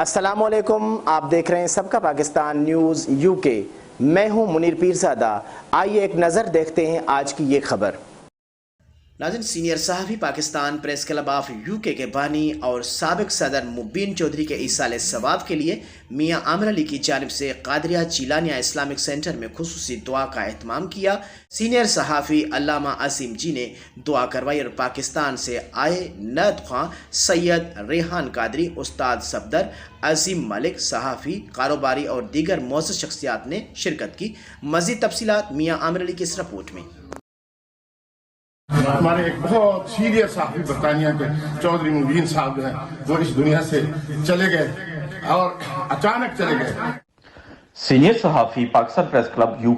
السلام علیکم، آپ دیکھ رہے ہیں سب کا پاکستان نیوز یو کے۔ میں ہوں منیر پیرزادہ۔ آئیے ایک نظر دیکھتے ہیں آج کی یہ خبر۔ ناظرین، سینئر صحافی Pakistan press club of you کے بانی اور سابق صدر مبین چودھری کے ایصال ثواب کے لیے میاں عامر علی کی جانب سے قادریہ جیلانیہ اسلامک سینٹر میں خصوصی دعا کا اہتمام کیا۔ سینئر صحافی علامہ عظیم جی نے دعا کروائی اور پاکستان سے آئے نعت خواں سید ریحان قادری، استاد صفدر، عظیم ملک، صحافی، کاروباری اور دیگر معزز شخصیات نے شرکت کی۔ مزید تفصیلات میاں عامر علی کی اس رپورٹ میں۔ ہمارے ایک بہت سینئر صحافی برطانیہ کے چودھری مبین صاحب جو ہیں وہ اس دنیا سے چلے گئے اور اچانک چلے گئے۔ سینئر صحافی پاکستان پریس کلب یو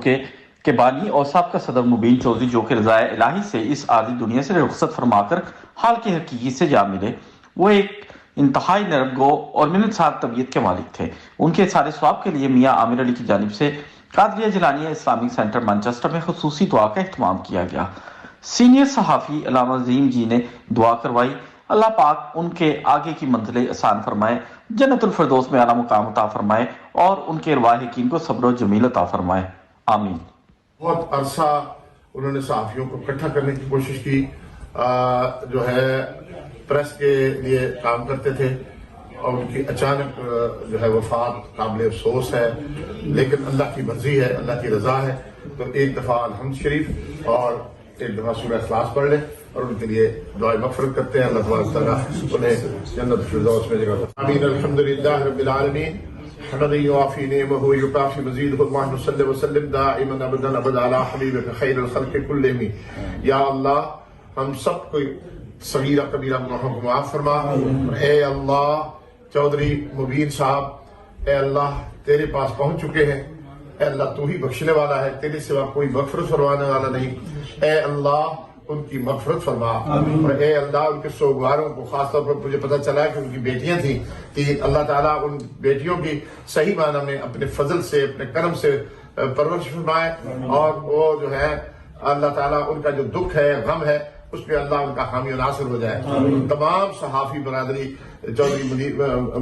کے بانی اور سابقہ صدر مبین چودھری جو کہ رضائے الہی سے اس عارضی دنیا سے رخصت فرما کر حال کی حقیقت سے جا ملے، وہ ایک انتہائی نرم گو اور ملنسار طبیعت کے مالک تھے۔ ان کے سارے ثواب کے لیے میاں عامر علی کی جانب سے قادریہ جیلانیہ اسلامک سینٹر مانچسٹر میں خصوصی دعا کا اہتمام کیا گیا۔ سینئر صحافی علامہ عظیم جی نے دعا کروائی، اللہ پاک ان کے آگے کی منزلیں آسان فرمائے، جنت الفردوس میں اعلیٰ مقام عطا فرمائے اور ان کے رواحقین کو صبر و جمیل عطا فرمائے، آمین۔ بہت عرصہ انہوں نے صحافیوں کو اکٹھا کرنے کی کوشش کی، جو ہے پریس کے لیے کام کرتے تھے، اور ان کی اچانک جو ہے وفات قابل افسوس ہے، لیکن اللہ کی مرضی ہے، اللہ کی رضا ہے۔ تو ایک دفعہ الحمد شریف اور ایک دفعہ سورہ اخلاص پڑھ لیں اور ان کے لیے دعائے مغفرت کرتے ہیں۔ اللہ تبارک تعالیٰ انہیں جنت الفردوس میں جگہ دے۔ آمین۔ الحمدللہ رب العالمین، حمدا یوافی نعمہ ویکافی مزیدہ، اللہم صل وسلم دائما ابدا ابدا علی حبیبک خیر الخلق کلہم۔ یا اللہ، ہم سب کو صغیرہ کبیرہ گناہوں کو معاف فرما، اور اے اللہ چودھری مبین صاحب، اے اللہ تیرے پاس پہنچ چکے ہیں، اے اللہ تو ہی بخشنے والا ہے، تیرے سوا کوئی مغفرت فرمانے والا نہیں۔ اے اللہ ان کی مغفرت فرما، اور اے اللہ ان کے سوگواروں کو، خاص طور پر مجھے پتہ چلا کہ ان کی بیٹیاں تھیں، کہ اللہ تعالیٰ ان بیٹیوں کی صحیح معنی میں اپنے فضل سے، اپنے کرم سے پرورش فرمائے، اور وہ جو ہے اللہ تعالیٰ ان کا جو دکھ ہے، غم ہے، اس پہ اللہ ان کا حامی و ناصر ہو جائے۔ تمام صحافی برادری چودھری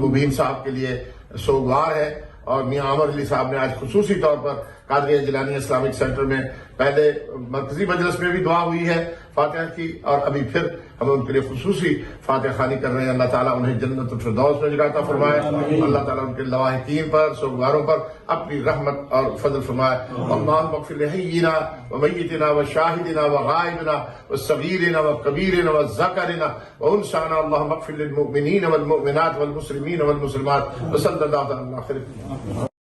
مبین صاحب کے لیے سوگوار ہے، اور میاں عامر علی صاحب نے آج خصوصی طور پر قادریہ جیلانیہ اسلامک سینٹر میں پہلے مرکزی مجلس میں بھی دعا ہوئی ہے فاتحہ کی، اور ابھی پھر ہم ان کے لیے خصوصی فاتحہ خوانی کر رہے ہیں۔ اللہ تعالیٰ انہیں جنت الفردوس میں جگہ عطا فرمائے، اللہ تعالیٰ ان کے لواحقین پر، سوگواروں پر اپنی رحمت اور فضل فرمائے۔ اللہم اغفر لحینا ومیتنا وشاہدنا وغائبنا وصغیرنا وکبیرنا وذکرنا وانثانا، اللہم اغفر للمؤمنین والمؤمنات والمسلمین والمسلمات، وصلی اللہ تعالیٰ علی خیر۔